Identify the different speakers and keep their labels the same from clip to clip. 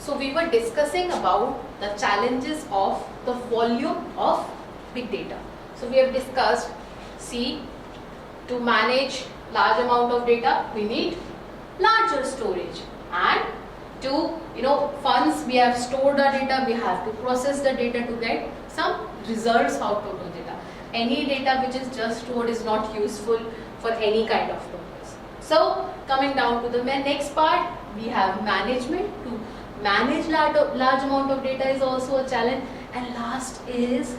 Speaker 1: So we were discussing about the challenges of the volume of big data. So we have discussed, see, to manage large amount of data we need larger storage, and to once we have stored our data, we have to process the data to get some results out of the data. Any data which is just stored is not useful for any kind of purpose. So coming down to the next part, we have management. To manage large amount of data is also a challenge, and last is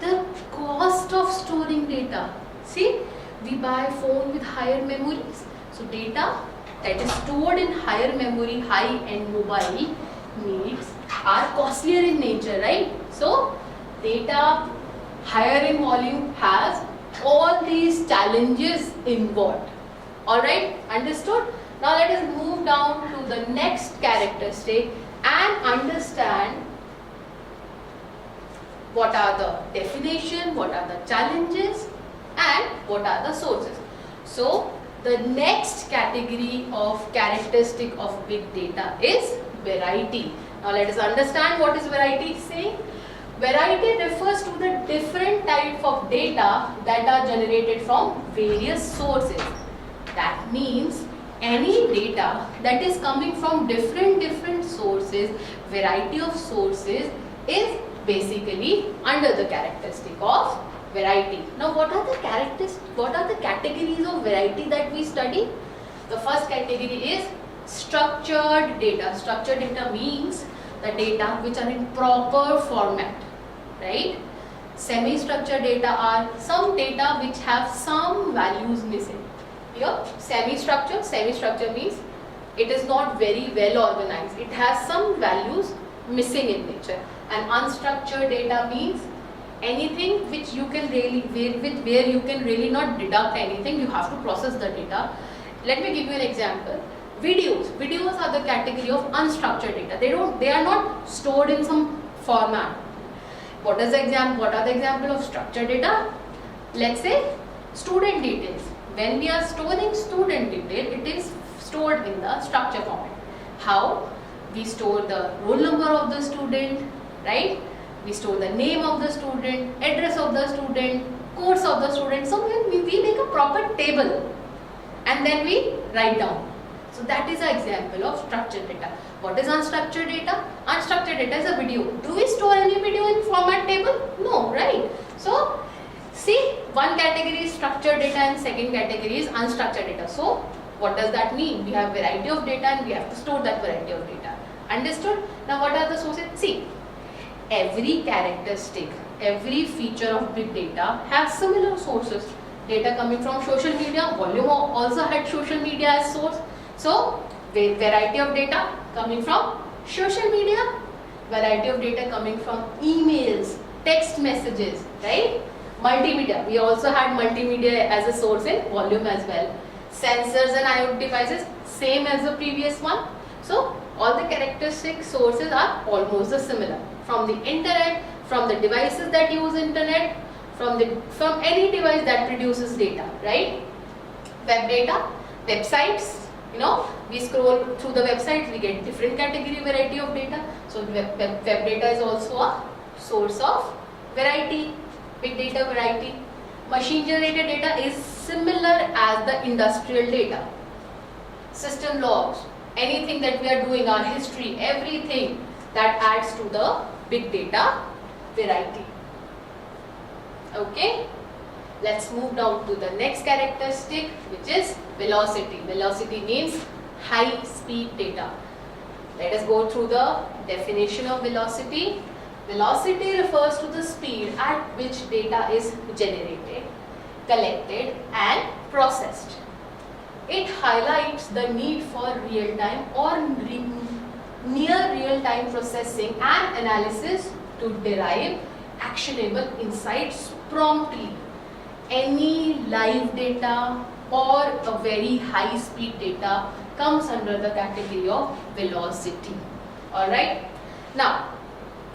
Speaker 1: the cost of storing data. See, we buy phone with higher memories, so data that is stored in higher memory, high-end mobile needs are costlier in nature, right? So data higher in volume has all these challenges involved. Alright, understood? Now let us move down to the next characteristic and understand what are the definition, what are the challenges, and what are the sources. So the next category of characteristic of big data is variety. Now let us understand what is variety saying. Variety refers to the different type of data that are generated from various sources. That means any data that is coming from different sources, variety of sources, is basically under the characteristic of variety. Now what are the categories of variety that we study? The first category is structured data. Structured data means the data which are in proper format, right? Semi-structured data are some data which have some values missing. Here, semi-structure means it is not very well organized. It has some values missing in nature. And unstructured data means anything which you can really, where you can really not deduct anything, you have to process the data. Let me give you an example. Videos are the category of unstructured data. They are not stored in some format. What are the example of structured data? Let's say student details. When we are storing student detail, it is stored in the structure format. How? We store the roll number of the student, right? We store the name of the student, address of the student, course of the student. So we make a proper table and then we write down. So that is an example of structured data. What is unstructured data? Unstructured data is a video. Do we store any video in format table? No, right? So see, one category is structured data and second category is unstructured data. So what does that mean? We have variety of data and we have to store that variety of data. Understood? Now what are the sources? See, every characteristic, every feature of big data has similar sources. Data coming from social media, volume also had social media as source. So variety of data coming from social media, variety of data coming from emails, text messages, right? Multimedia, we also had multimedia as a source in volume as well. Sensors and IoT devices, same as the previous one. So all the characteristic sources are almost similar. From the internet, from the devices that use internet, from any device that produces data, right? Web data, websites, we scroll through the websites, we get different category variety of data. So web data is also a source of variety, big data variety. Machine generated data is similar as the industrial data. System logs, anything that we are doing, our history, everything that adds to the big data variety. Okay, let's move down to the next characteristic, which is velocity. Velocity means high speed data. Let us go through the definition of velocity. Velocity refers to the speed at which data is generated, collected and processed. It highlights the need for real-time or near real-time processing and analysis to derive actionable insights promptly. Any live data or a very high-speed data comes under the category of velocity. Alright. Now,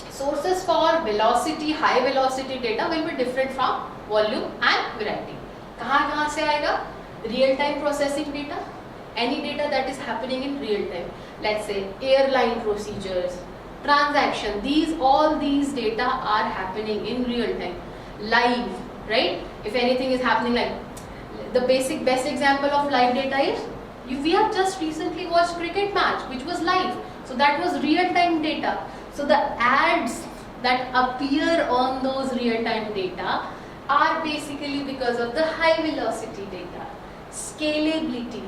Speaker 1: sources for velocity, high velocity data will be different from volume and variety. कहाँ से आएगा? Real time processing data, any data that is happening in real time. Let's say airline procedures, transaction, all these data are happening in real time, live, right? If anything is happening, like the best example of live data is, we have just recently watched cricket match which was live, so that was real time data. So the ads that appear on those real time data are basically because of the high velocity data. Scalability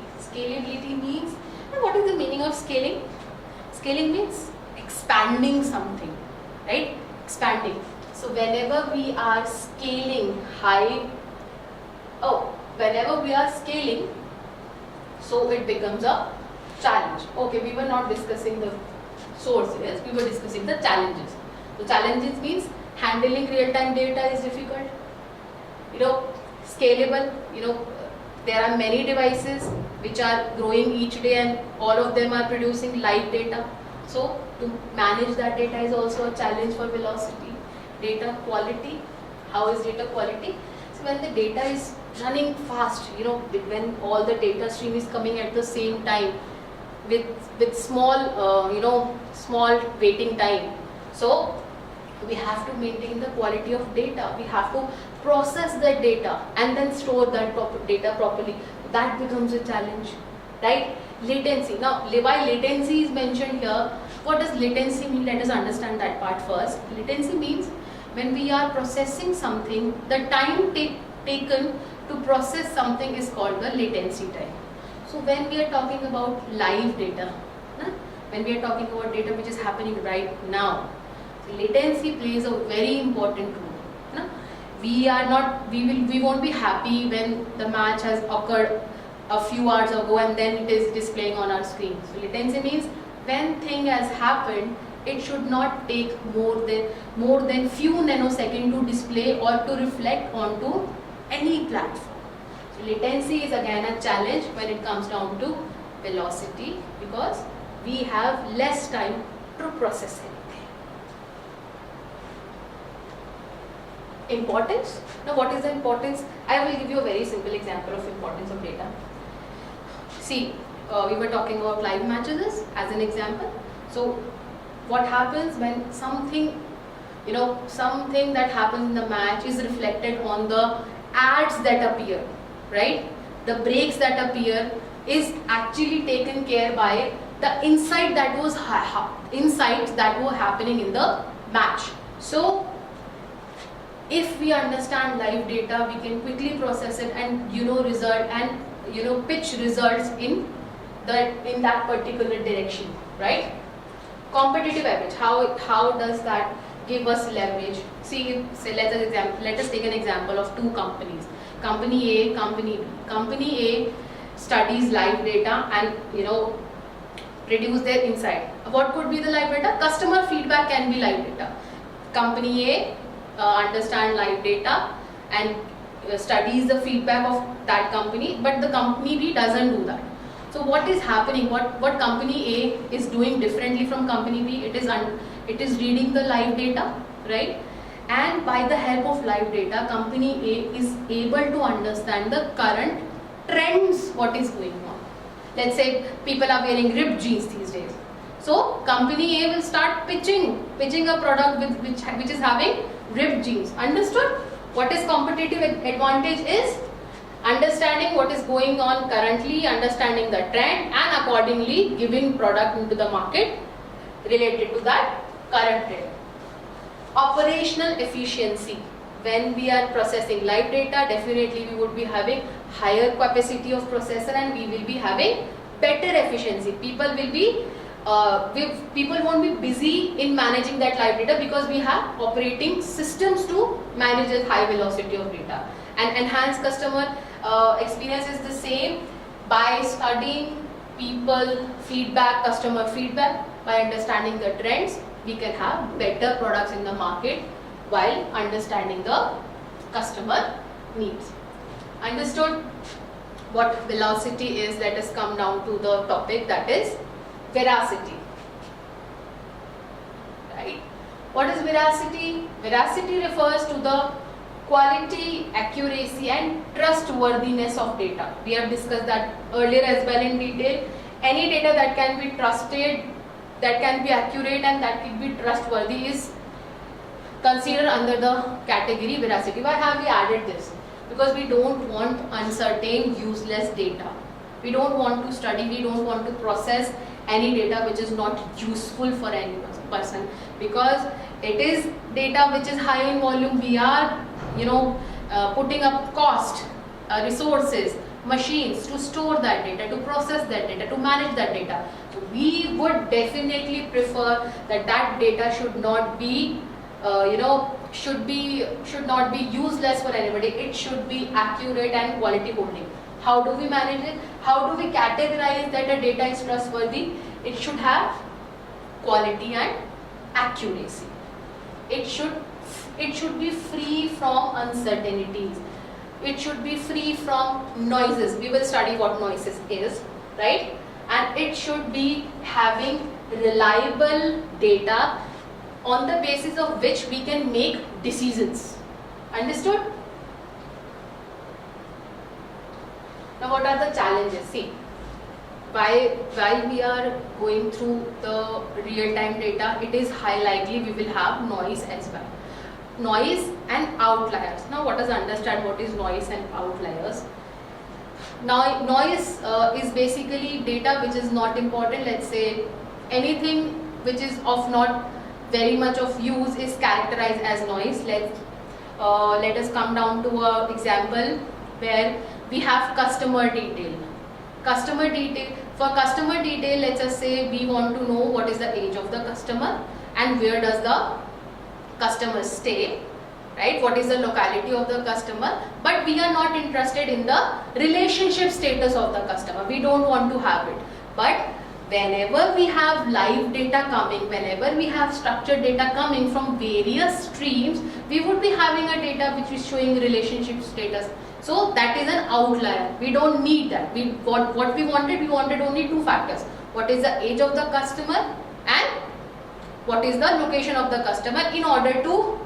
Speaker 1: means, what is the meaning of scaling? Scaling means expanding something, right? Expanding. So whenever we are scaling so it becomes a challenge. Okay, we were not discussing the sources, we were discussing the challenges. So challenges means handling real-time data is difficult, scalable, there are many devices which are growing each day and all of them are producing live data. So to manage that data is also a challenge for velocity. Data quality, how is data quality? So when the data is running fast, when all the data stream is coming at the same time with small, small waiting time. So we have to maintain the quality of data. We have to process that data and then store that data properly. That becomes a challenge, right? Latency. Now, why latency is mentioned here? What does latency mean? Let us understand that part first. Latency means when we are processing something, the time taken to process something is called the latency time. So when we are talking about live data, when we are talking about data which is happening right now, so latency plays a very important role. We won't be happy when the match has occurred a few hours ago and then it is displaying on our screen. So latency means when thing has happened, it should not take more than few nanoseconds to display or to reflect onto any platform. So latency is again a challenge when it comes down to velocity, because we have less time to process anything. Importance. Now what is the importance? I will give you a very simple example of importance of data. See, we were talking about live matches as an example. So what happens when something that happens in the match is reflected on the ads that appear, right? The breaks that appear is actually taken care by the insights that were happening in the match. So if we understand live data, we can quickly process it and pitch results in that particular direction, right? Competitive edge. How does that give us leverage? See, let us take an example of two companies, company A, company B. Company A studies live data and produce their insight. What could be the live data? Customer feedback can be live data. Company A understand live data and studies the feedback of that company, but the company B doesn't do that. So what is happening? What company A is doing differently from company B? It is reading the live data, right? And by the help of live data, company A is able to understand the current trends, what is going on. Let's say people are wearing ripped jeans these days. So company A will start pitching a product which is having ripped jeans. Understood? What is competitive advantage is understanding what is going on currently, understanding the trend, and accordingly giving product into the market related to that current trend. Operational efficiency. When we are processing live data, definitely we would be having higher capacity of processor and we will be having better efficiency. People won't be busy in managing that live data because we have operating systems to manage the high velocity of data. And enhanced customer experience is the same by studying people feedback, customer feedback. By understanding the trends, we can have better products in the market while understanding the customer needs. Understood what velocity is? Let us come down to the topic, that is veracity. Right? What is veracity? Veracity refers to the quality, accuracy and trustworthiness of data. We have discussed that earlier as well in detail. Any data that can be trusted, that can be accurate and that can be trustworthy is considered under the category veracity. Why have we added this? Because we don't want uncertain, useless data. We don't want to study, we don't want to process any data which is not useful for any person, because it is data which is high in volume. We are putting up cost, resources, machines to store that data, to process that data, to manage that data. So we would definitely prefer that that data should not be should not be useless for anybody. It should be accurate and quality holding. How do we manage it? How do we categorize that a data is trustworthy? It should have quality and accuracy. It should be free from uncertainties. It should be free from noises. We will study what noises is, right? And it should be having reliable data on the basis of which we can make decisions. Understood? Now what are the challenges? See, while we are going through the real-time data, it is high likely we will have noise as well. Noise and outliers. Now what does understand what is noise and outliers? Now noise is basically data which is not important. Let's say anything which is of not very much of use is characterized as noise. Let us come down to an example where we have customer detail. Customer detail. For customer detail, let's just say we want to know what is the age of the customer and where does the customer stay, right? What is the locality of the customer? But we are not interested in the relationship status of the customer. We don't want to have it. But whenever we have live data coming, whenever we have structured data coming from various streams, we would be having a data which is showing relationship status. So that is an outlier. We don't need that. What we wanted only two factors. What is the age of the customer and what is the location of the customer, in order to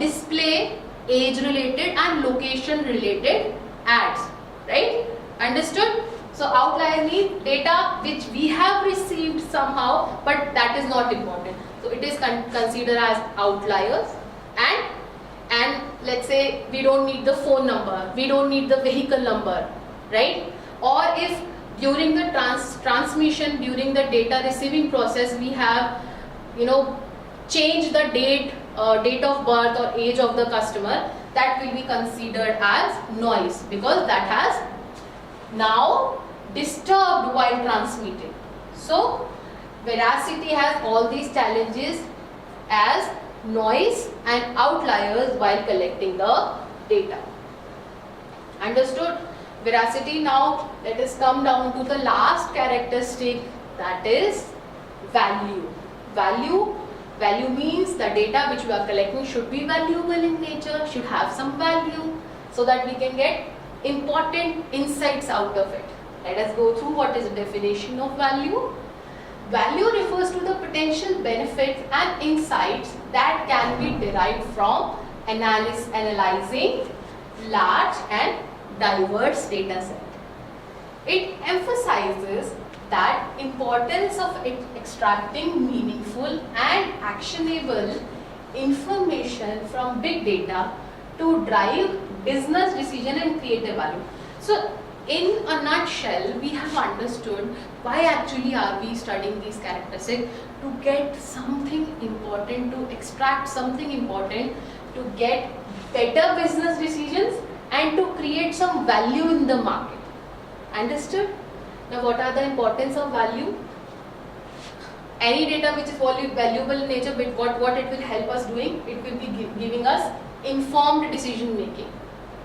Speaker 1: display age related and location related ads, right? Understood? So outlier means data which we have received somehow, but that is not important. So it is considered as outliers. And let's say we don't need the phone number, we don't need the vehicle number, right? Or if during the transmission, during the data receiving process, we have changed the date of birth or age of the customer, that will be considered as noise, because that has now disturbed while transmitting. So veracity has all these challenges as noise and outliers while collecting the data. Understood? Veracity. Now let us come down to the last characteristic, that is value. Value means the data which we are collecting should be valuable in nature, should have some value, so that we can get important insights out of it. Let us go through what is the definition of value. Value refers to the potential benefits and insights that can be derived from analyzing large and diverse data set. It emphasizes that importance of extracting meaningful and actionable information from big data to drive business decision and create a value. So in a nutshell, we have understood why actually are we studying these characteristics: to get something important, to extract something important, to get better business decisions and to create some value in the market. Understood? Now what are the importance of value? Any data which is valuable in nature, but what it will help us doing? It will be giving us informed decision making,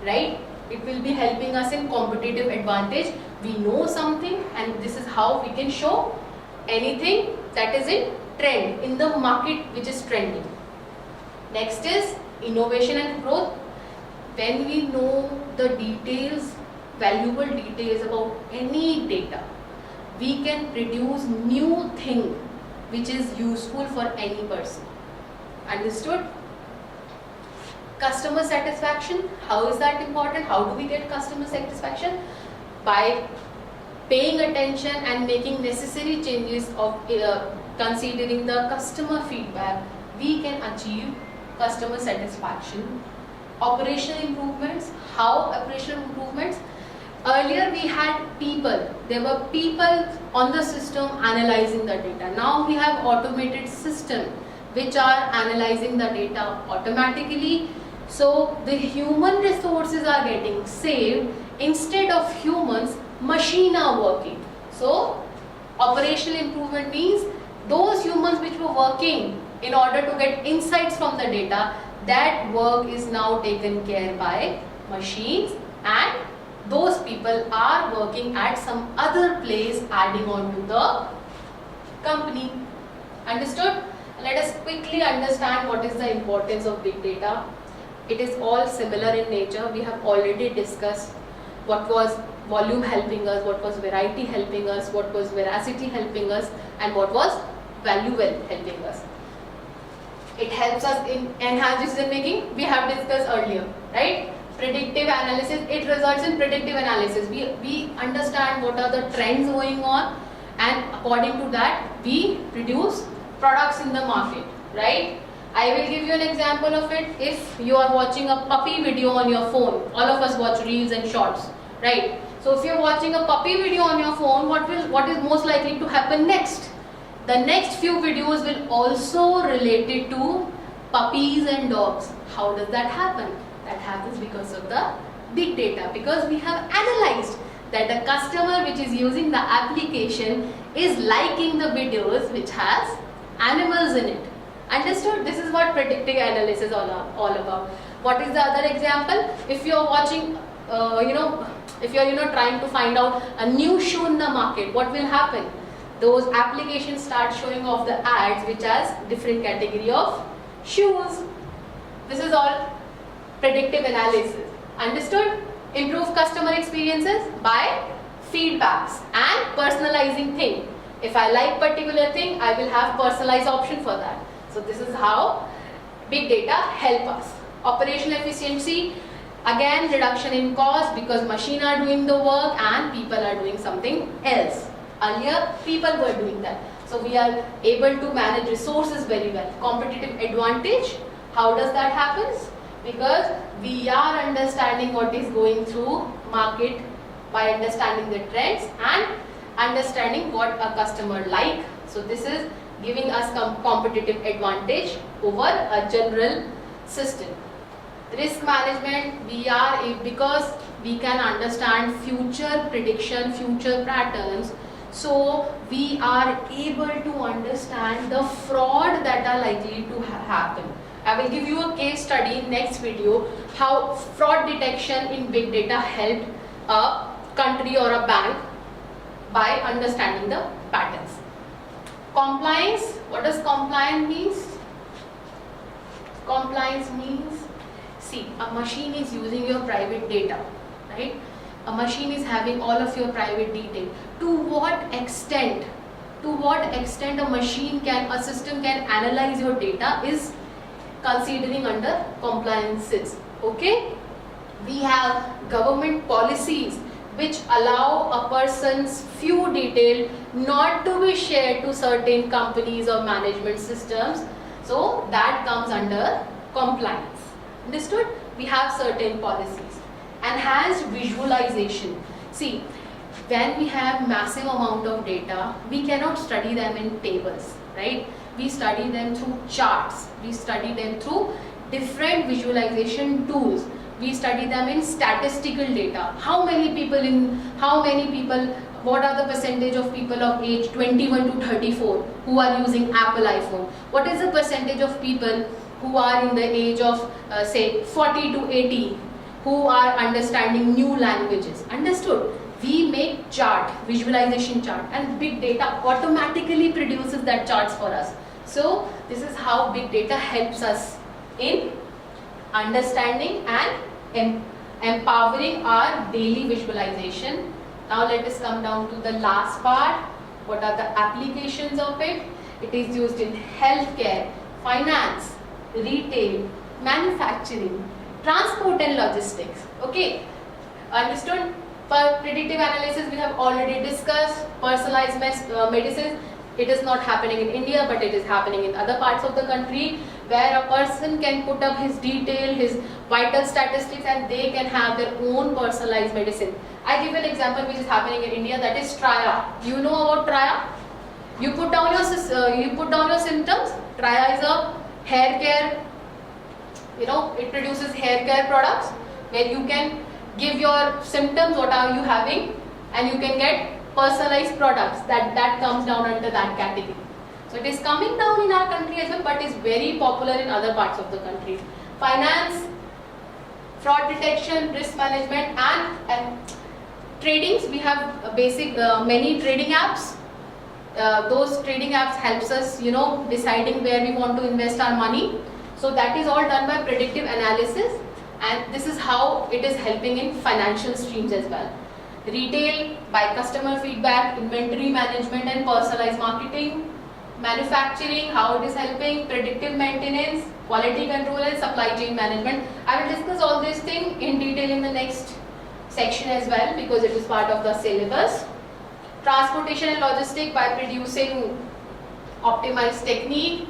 Speaker 1: right? It will be helping us in competitive advantage. We know something and this is how we can show anything that is in trend, in the market which is trending. Next is innovation and growth. When we know the details, valuable details about any data, we can produce new thing which is useful for any person. Understood? Customer satisfaction, how is that important? How do we get customer satisfaction? By paying attention and making necessary changes of considering the customer feedback, we can achieve customer satisfaction. Operational improvements, how operational improvements? Earlier we had people, there were people on the system analyzing the data. Now we have automated system which are analyzing the data automatically. So the human resources are getting saved. Instead of humans, machine are working. So operational improvement means those humans which were working in order to get insights from the data, that work is now taken care by machines, and those people are working at some other place adding on to the company. Understood? Let us quickly understand what is the importance of big data. It is all similar in nature. We have already discussed what was volume helping us, what was variety helping us, what was veracity helping us, and what was value helping us. It helps us in enhanced decision making. We have discussed earlier, right? Predictive analysis, it results in predictive analysis. We understand what are the trends going on, and according to that we produce products in the market, right? I will give you an example of it. If you are watching a puppy video on your phone, all of us watch reels and shorts, right? So if you are watching a puppy video on your phone, what is most likely to happen next? The next few videos will also related to puppies and dogs. How does that happen? That happens because of the big data, because we have analyzed that the customer which is using the application is liking the videos which has animals in it. Understood? This is what predictive analysis is all about. What is the other example? If you are watching, if you are trying to find out a new shoe in the market, what will happen? Those applications start showing off the ads which has different category of shoes. This is all predictive analysis. Understood? Improve customer experiences by feedbacks and personalizing thing. If I like particular thing, I will have personalized option for that. So this is how big data help us. Operational efficiency, again reduction in cost because machine are doing the work and people are doing something else. Earlier people were doing that. So we are able to manage resources very well. Competitive advantage, how does that happen? Because we are understanding what is going through market by understanding the trends and understanding what a customer like. So this is giving us competitive advantage over a general system. Risk management, because we can understand future prediction, future patterns, so we are able to understand the fraud that are likely to happen. I will give you a case study in next video how fraud detection in big data helped a country or a bank by understanding the patterns. Compliance, what does compliance means? Compliance means, see, a machine is using your private data, right? A machine is having all of your private detail. To what extent a system can analyze your data is considering under compliances, okay? We have government policies which allow a person's few detail not to be shared to certain companies or management systems. So that comes under compliance. Understood? We have certain policies. Enhanced visualization. See, when we have massive amount of data, we cannot study them in tables, right? We study them through charts. We study them through different visualization tools. We study them in statistical data. What are the percentage of people of age 21 to 34 who are using Apple iPhone? What is the percentage of people who are in the age of say 40 to 80 who are understanding new languages? Understood? We make chart, visualization chart, and big data automatically produces that charts for us. So this is how big data helps us in understanding and empowering our daily visualization. Now let us come down to the last part. What are the applications of it? It is used in healthcare, finance, retail, manufacturing, transport and logistics. Okay, understood? For predictive analysis we have already discussed. Personalized medicine, it is not happening in India, but it is happening in other parts of the country, where a person can put up his detail, his vital statistics, and they can have their own personalized medicine. I give an example which is happening in India, that is Traya. You know about Traya? You put down your symptoms. Traya is a hair care, it produces hair care products where you can give your symptoms, what are you having, and you can get personalized products that comes down under that category. So it is coming down in our country as well, but is very popular in other parts of the country. Finance, fraud detection, risk management, and tradings. We have basic many trading apps. Those trading apps helps us, deciding where we want to invest our money. So that is all done by predictive analysis, and this is how it is helping in financial streams as well. Retail by customer feedback, inventory management and personalized marketing. Manufacturing, how it is helping, predictive maintenance, quality control and supply chain management. I will discuss all these things in detail in the next section as well, because it is part of the syllabus. Transportation and logistics by producing optimized technique.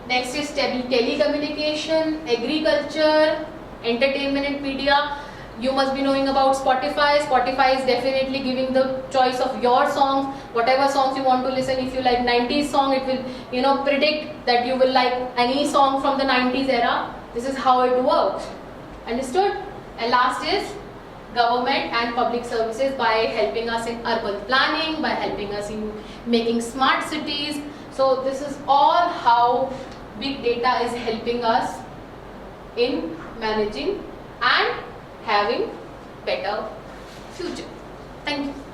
Speaker 1: Next is telecommunication, agriculture, entertainment and media. You must be knowing about Spotify. Spotify is definitely giving the choice of your songs, whatever songs you want to listen. If you like 90s song, it will predict that you will like any song from the 90s era. This is how it works. Understood? And last is government and public services by helping us in urban planning, by helping us in making smart cities. So this is all how big data is helping us in managing and having better future. Thank you.